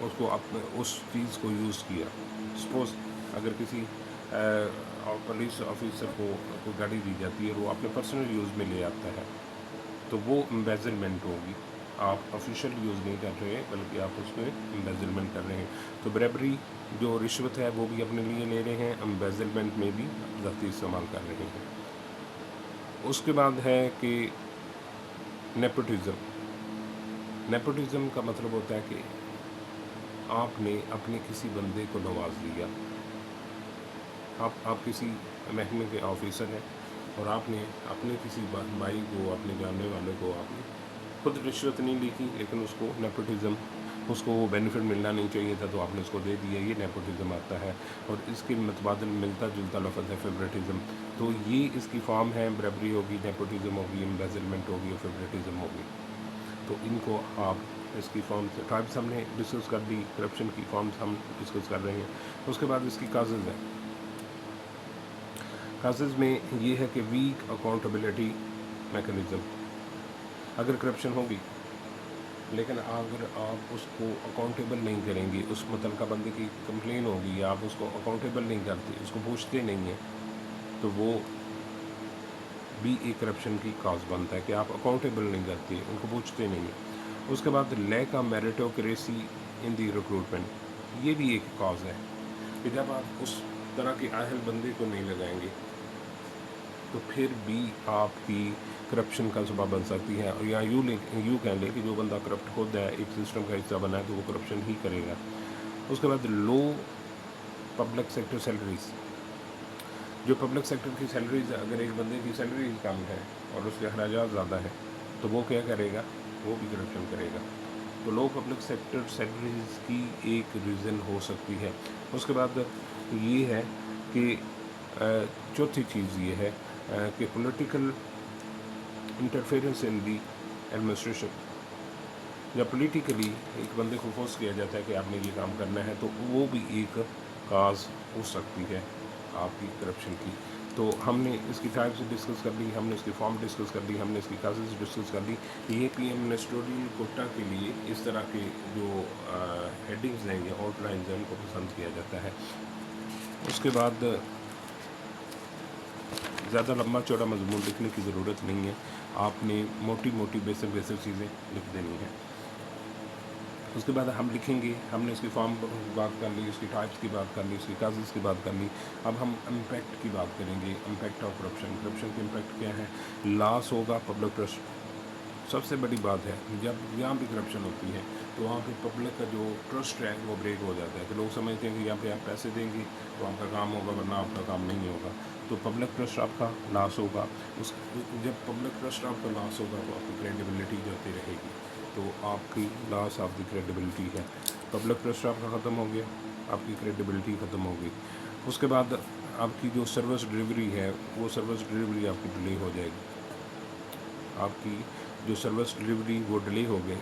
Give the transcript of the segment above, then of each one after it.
اس کو اپنے اس چیز کو یوز کیا. سپوز اگر کسی پولیس آفیسر کو کوئی گاڑی دی جاتی ہے اور وہ اپنے پرسنل یوز میں لے آتا ہے تو وہ امبیزلمنٹ ہوگی. آپ آفیشیل یوز نہیں کر رہے ہیں بلکہ آپ اس میں امبیزلمنٹ کر رہے ہیں. تو بریبری جو رشوت ہے وہ بھی اپنے لیے لے رہے ہیں, امبیزلمنٹ میں بھی ذاتی استعمال کر رہے ہیں. اس کے بعد ہے کہ نیپوٹزم. نیپوٹزم کا مطلب ہوتا ہے کہ آپ نے اپنے کسی بندے کو نواز لیا. آپ کسی محکمے کے آفیسر ہیں اور آپ نے اپنے کسی بھائی کو, اپنے جاننے والے کو آپ نے خود رشوت نہیں لی تھی, لیکن اس کو نیپوٹزم, اس کو وہ بینیفٹ ملنا نہیں چاہیے تھا تو آپ نے اس کو دے دیا. یہ نیپوٹزم آتا ہے. اور اس کے متبادل ملتا جلتا لفظ ہے فیوریٹزم. تو یہ اس کی فارم ہے. بریبری ہوگی, نیپوٹزم ہوگی, امبیزلمنٹ ہوگی اور فیوریٹزم ہوگی. تو ان کو آپ اس کی فارمز, ٹائپس ہم نے ڈسکس کر دی, کرپشن کی فارمز ہم ڈسکس کر رہے ہیں. اس کے بعد اس کی کازز ہیں. کازز میں یہ ہے کہ ویک اکاؤنٹیبلٹی میکنزم. اگر کرپشن ہوگی لیکن اگر آپ اس کو اکاؤنٹیبل نہیں کریں گے, اس متعلقہ بندے کی کمپلین ہوگی, آپ اس کو اکاؤنٹیبل نہیں کرتے, اس کو پوچھتے نہیں ہیں, تو وہ بھی ایک کرپشن کی کاز بنتا ہے کہ آپ اکاؤنٹیبل نہیں کرتے, ان کو پوچھتے نہیں ہیں. اس کے بعد lack of میریٹوکریسی in the recruitment. یہ بھی ایک کاز ہے کہ جب آپ اس طرح کے اہل بندے کو نہیں لگائیں گے تو پھر بھی آپ کی کرپشن کا سبب بن سکتی ہے. اور یا یوں کہہ لیں کہ جو بندہ کرپٹ خود ہے, ایک سسٹم کا حصہ بنا ہے, تو وہ کرپشن ہی کرے گا. اس کے بعد لو پبلک سیکٹر سیلریز. جو پبلک سیکٹر کی سیلریز, اگر ایک بندے کی سیلری کم ہے اور اس کے اخراجات زیادہ ہیں تو وہ کیا کرے گا, وہ بھی کرپشن کرے گا. تو لو پبلک سیکٹر سیلریز کی ایک ریزن ہو سکتی ہے. اس کے بعد یہ ہے کہ چوتھی چیز یہ ہے کہ political interference in the administration. جب پولیٹیکلی ایک بندے کو فورس کیا جاتا ہے کہ آپ نے یہ کام کرنا ہے تو وہ بھی ایک کاز ہو سکتی ہے آپ کی کرپشن کی. تو ہم نے اس کی ٹائپس ڈسکس کر لی, ہم نے اس کی فارم ڈسکس کر لی, ہم نے اس کی کازز ڈسکس کر لی. یہ پی ایم منسٹریل کوٹا کے لیے اس طرح کے جو ہیڈنگز ہیں یا آؤٹ لائنز ہیں ان کو پسند کیا جاتا ہے. اس کے بعد زیادہ لمبا چوڑا مضمون لکھنے کی ضرورت نہیں ہے, آپ نے موٹی موٹی بیسک چیزیں لکھ دینی ہیں. اس کے بعد ہم لکھیں گے, ہم نے اس کی فارم بات کر لی, اس کی ٹائپس کی بات کر لی, اس کی کازز کی بات کر لی. اب ہم امپیکٹ کی بات کریں گے. Impact of corruption. کرپشن کے امپیکٹ کیا ہے؟ لاس ہوگا پبلک ٹرسٹ. سب سے بڑی بات ہے جب یہاں بھی کرپشن ہوتی ہے تو وہاں پہ پبلک کا جو ٹرسٹ ہے وہ بریک ہو جاتا ہے کہ لوگ سمجھتے ہیں کہ یہاں پہ آپ پیسے دیں گے تو آپ کا کام ہوگا, ورنہ آپ کا کام نہیں ہوگا. تو پبلک ٹرسٹ آپ کا لاس ہوگا. جب پبلک ٹرسٹ آپ کا لاس ہوگا تو آپ کی کریڈیبلٹی جاتی رہے گی. تو آپ کی لاس آف دی کریڈیبلٹی ہے. پبلک ٹرسٹ آپ کا ختم ہو گیا, آپ کی کریڈیبلٹی ختم ہو گئی. اس کے بعد آپ کی جو سروس ڈلیوری ہے وہ سروس ڈلیوری آپ کی ڈیلے ہو جائے گی. آپ کی جو سروس ڈلیوری وہ ڈیلے ہو گئے,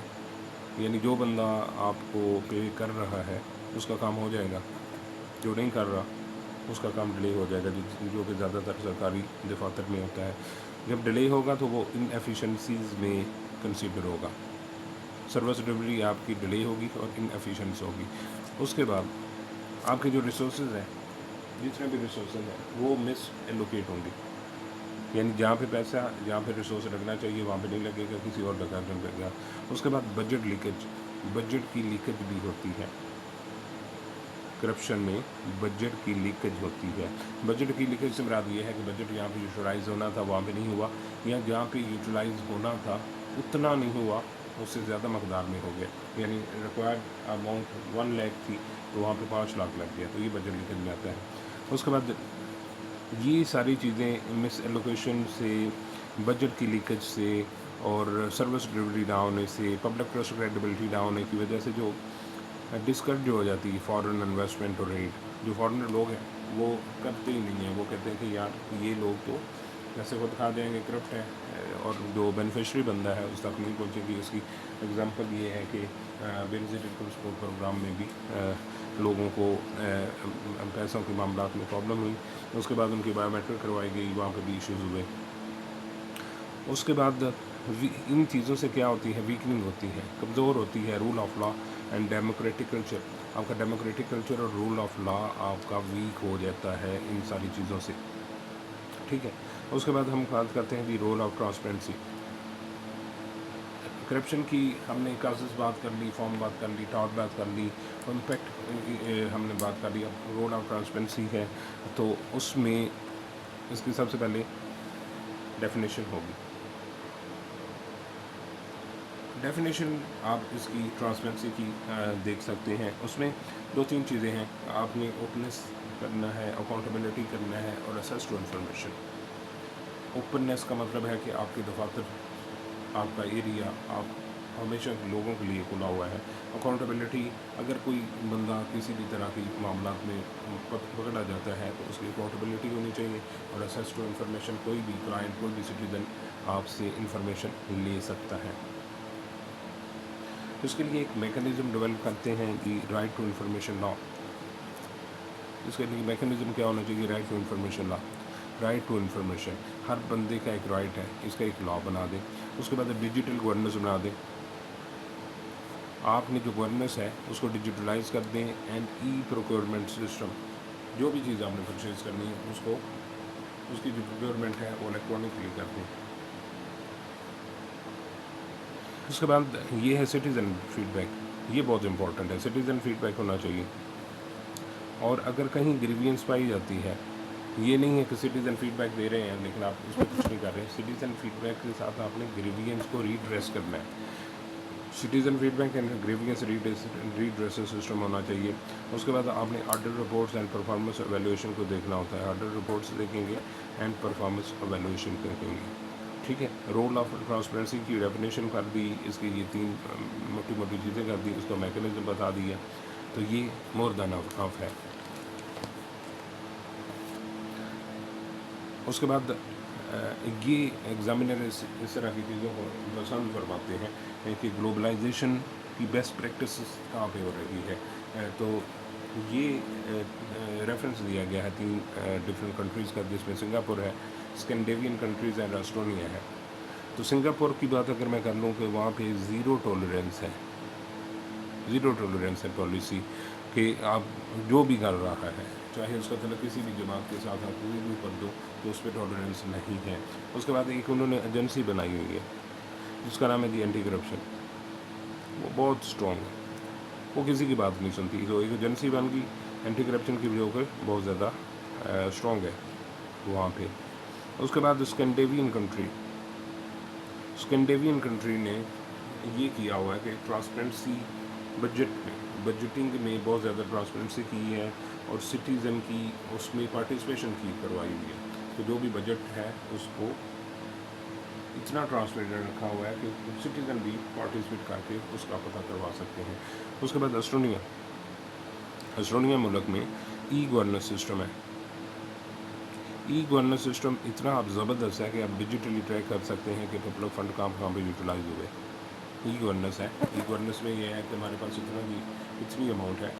یعنی جو بندہ آپ کو پے کر رہا ہے اس کا کام ہو جائے گا, جو نہیں کر رہا اس کا کام ڈیلے ہو جائے گا, جو کہ زیادہ تر سرکاری دفاتر میں ہوتا ہے. جب ڈیلے ہوگا تو وہ ان ایفیشنسیز میں کنسیڈر ہوگا. سروس ڈلیوری آپ کی ڈیلے ہوگی اور ان ایفیشنس ہوگی. اس کے بعد آپ کے جو ریسورسز ہیں, جتنے بھی ریسورسز ہیں وہ مس ایلوکیٹ ہوں گی, یعنی جہاں پہ پیسہ, جہاں پہ ریسورس لگنا چاہیے وہاں پہ نہیں لگے گا, کسی اور جگہ لگے گا. اس کے بعد بجٹ لیکیج. بجٹ کی لیکیج بھی ہوتی ہے کرپشن میں. بجٹ کی لیکیج ہوتی ہے. بجٹ کی لیکیج سے مراد یہ ہے کہ بجٹ جہاں پہ یوٹیلائز ہونا تھا وہاں پہ نہیں ہوا, یا جہاں پہ یوٹیلائز ہونا تھا اتنا نہیں ہوا, اس سے زیادہ مقدار میں ہو گیا. یعنی ریکوائرڈ اماؤنٹ 1 لاکھ تھی تو وہاں پہ 5 لاکھ لگ گیا, تو یہ بجٹ لیکیج میں آتا ہے. اس کے بعد یہ ساری چیزیں مس ایلوکیشن سے, بجٹ کی لیکیج سے اور سروس ڈلیوری نہ ہونے سے, پبلک ٹرسٹ کریڈیبلٹی نہ ہونے کی وجہ سے جو ڈسکٹ جو ہو جاتی ہے فارن انویسٹمنٹ اور ریٹ. جو فارنر لوگ ہیں وہ کرتے ہی نہیں ہیں, وہ کہتے ہیں کہ یار یہ لوگ تو ایسے خود کھا دیں گے, کرپٹ ہے, اور جو بینیفیشری بندہ ہے اس تک نہیں پہنچے گی. اس کی اگزامپل یہ ہے کہ بینیفٹ سپورٹ پروگرام میں بھی لوگوں کو پیسوں کے معاملات میں پرابلم ہوئی. اس کے بعد ان کی بایو میٹرک کروائی گئی, وہاں پہ بھی ایشوز ہوئے. اس کے بعد ان چیزوں سے کیا ہوتی ہے, ویکننگ ہوتی ہے, کمزور ہوتی ہے rule of law and democratic culture, آپ کا ڈیموکریٹک کلچر اور رول آف لا آپ کا ویک ہو جاتا ہے ان ساری چیزوں سے، ٹھیک ہے. اس کے بعد ہم بات کرتے ہیں رول آف ٹرانسپیرنسی. کرپشن کی ہم نے کازز بات کر لی، فارم بات کر لی، ٹاٹ بات کر لی، امپیکٹ ہم نے بات کر لی. اب رول آف ٹرانسپیرنسی ہے تو اس میں اس کی سب سے پہلے ڈیفینیشن ہوگی. ڈیفینیشن آپ اس کی ٹرانسپیرنسی کی دیکھ سکتے ہیں. اس میں 2-3 چیزیں ہیں. آپ نے اوپننس کرنا ہے، اکاؤنٹیبلٹی کرنا ہے، اور ایکسیس ٹو انفارمیشن. اوپننس کا مطلب ہے کہ آپ کے دفاتر، آپ کا ایریا، آپ ہمیشہ لوگوں کے لیے کھلا ہوا ہے. اکاؤنٹیبلٹی، اگر کوئی بندہ کسی بھی طرح کی معاملات میں پکڑا جاتا ہے تو اس کی اکاؤنٹیبلٹی ہونی چاہیے. اور ایکسیس ٹو انفارمیشن، کوئی بھی کلائنٹ، کوئی بھی سٹیزن آپ سے انفارمیشن لے سکتا ہے. اس کے لیے ایک میکانزم ڈیولپ کرتے ہیں رائٹ ٹو انفارمیشن لا. اس کے لیے میکانزم کیا ہونا چاہیے؟ Right to information law. Right to information ہر بندے کا ایک رائٹ ہے، اس کا ایک لا بنا دیں. اس کے بعد ڈیجیٹل گورننس بنا دیں. آپ نے جو گورننس ہے اس کو ڈیجیٹلائز کر دیں. اینڈ ای پروکیورمنٹ سسٹم، جو بھی چیز آپ نے پرچیز کرنی ہے اس کو، اس کی جو پروکیورمنٹ ہے وہ الیکٹرانکلی کر دیں. اس کے بعد یہ ہے سٹیزن فیڈ بیک. یہ بہت امپورٹنٹ ہے، سٹیزن فیڈ بیک ہونا چاہیے. اور اگر کہیں گریوینس پائی جاتی ہے، یہ نہیں ہے کہ سٹیزن فیڈ بیک دے رہے ہیں لیکن آپ اس پہ کچھ نہیں کر رہے. سٹیزن فیڈ بیک کے ساتھ آپ نے گریوینس کو ریڈریس کرنا ہے. Citizen feedback and grievance redressal system ہونا چاہیے. اس کے بعد آپ نے آڈر رپورٹس اینڈ پرفارمنس ایویلویشن کو دیکھنا ہوتا ہے. آڈر رپورٹس دیکھیں گے اینڈ پرفارمنس ایویلویشن دیکھیں گے، ٹھیک ہے. رول آف ٹرانسپیرنسی کی ڈیفینیشن کر دی، اس کی یہ 3 موٹی موٹی چیزیں کر دی، اس کا میکانزم بتا دیا. تو یہ مور دین آف ہے. اس کے بعد یہ ایگزامینر اس طرح کی چیزوں کو پسند فرماتے ہیں کہ گلوبلائزیشن کی بیسٹ پریکٹسز کہاں پہ ہو رہی ہے. تو یہ ریفرنس دیا گیا ہے 3 ڈفرینٹ کنٹریز کا، جس میں سنگاپور ہے، اسکینڈیوین کنٹریز اینڈ ایسٹونیا ہے. تو سنگاپور کی بات اگر میں کر لوں کہ وہاں پہ زیرو ٹالرنس ہے پالیسی، کہ آپ جو بھی کر رہا ہے چاہے اس کا تعلق کسی بھی جماعت کے ساتھ آپ کوئی بھی کر دو تو اس پہ ٹالرنس نہیں ہے. اس کے بعد ایک انہوں نے ایجنسی بنائی ہوئی ہے جس کا نام ہے دی اینٹی کرپشن. وہ بہت اسٹرانگ ہے، وہ کسی کی بات نہیں سنتی. تو ایک ایجنسی بن گئی اینٹی کرپشن کی وجہ سے، بہت زیادہ اسٹرانگ ہے وہاں پہ. اس کے بعد اسکینڈیوین کنٹری نے یہ کیا ہوا ہے کہ ٹرانسپیرنسی بجٹنگ میں بہت زیادہ ٹرانسپیرنسی کی ہے، اور سٹیزن کی اس میں پارٹیسپیشن کی کروائی ہوئی ہے. تو جو بھی بجٹ ہے اس کو اتنا ٹرانسپیرنٹ رکھا ہوا ہے کہ سٹیزن بھی پارٹیسپیٹ کر کے اس کا پتہ کروا سکتے ہیں. اس کے بعد ایسٹونیا ملک میں ای گورننس سسٹم ہے. ای گورننس سسٹم اتنا اب زبردست ہے کہ آپ ڈیجیٹلی ٹریک کر سکتے ہیں کہ پبلک فنڈ کہاں پہ یوٹیلائز ہوئے. ای گورننس ہے. ای گورننس میں یہ ہے کہ ہمارے پاس اتنی اماؤنٹ ہے